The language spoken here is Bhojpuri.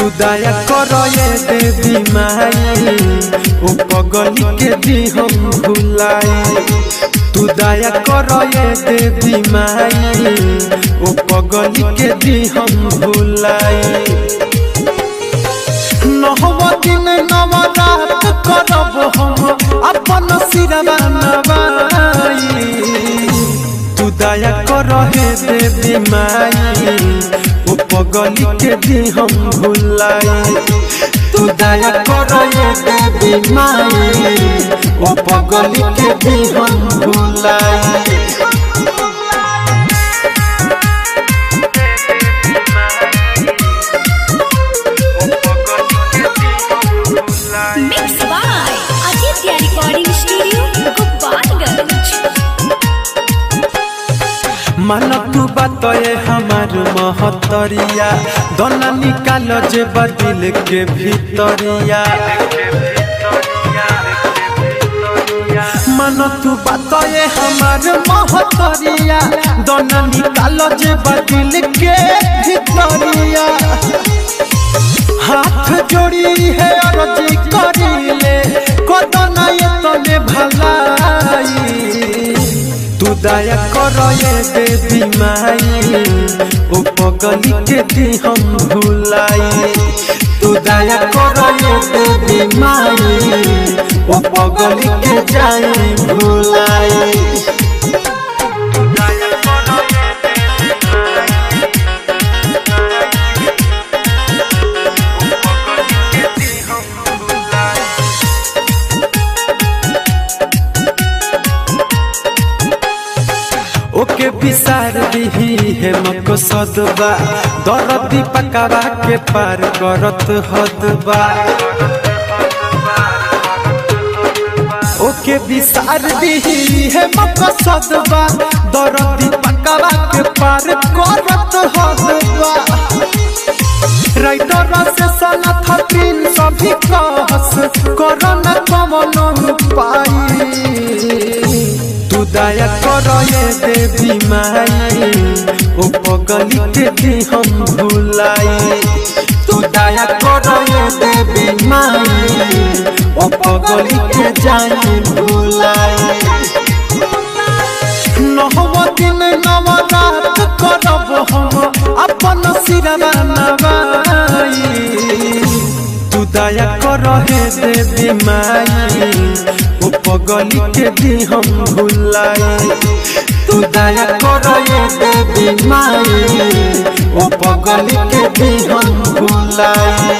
तू दया करो ये देवी माई ओ पगली के दी हम भुलाई। तू दया करो ये देवी माई ओ पगली के दी हम भुलाई। नहवा दिन नवरात करब हम अपन सिरवा नवाई। तू दया करो हे देवी माई ओ पगली के दी हम भुलाई। तू दया करो ये देवी माई ओ पगली के दी हम भुलाई। Mixed by Aditya Recording Studio, Gopalganj। मन तू बातए हमार महतरिया दोना निकाल जे बदिल के भीतरिया। मन तू बातए हमार महतरिया दोना निकाल जे बदिल के भीतरिया। हाथ जोड़ी है अर्जी करीले कोदना ये तने भलाई। तू दया करो ये देवी माई ओ पगली के दी हम भुलाई। तू दया करो ये देवी माई ओ पगली के जाई भुलाई। ओके विसार दिही है मकसदबा दरदी पकावा के पार करत हदबा। ओके विसार दिही है मकसदबा दरदी पकावा के पार करत हदबा। राइटर से सनथ तीन सभी कहस करना कमन पाई। तू दया करो ये देवी माई ओ पगली के दी हम भुलाई। तू दया करो ये देवी माई ओ पगली के जाई भुलाई। नहवा दिन नवरात करब हम अपन सिरवा नवाई। तू दया करो हे देवी माई ओ पगली के दी हम भुलाई। तू दया करो ये देवी माई ओ पगली के दी हम भुलाई।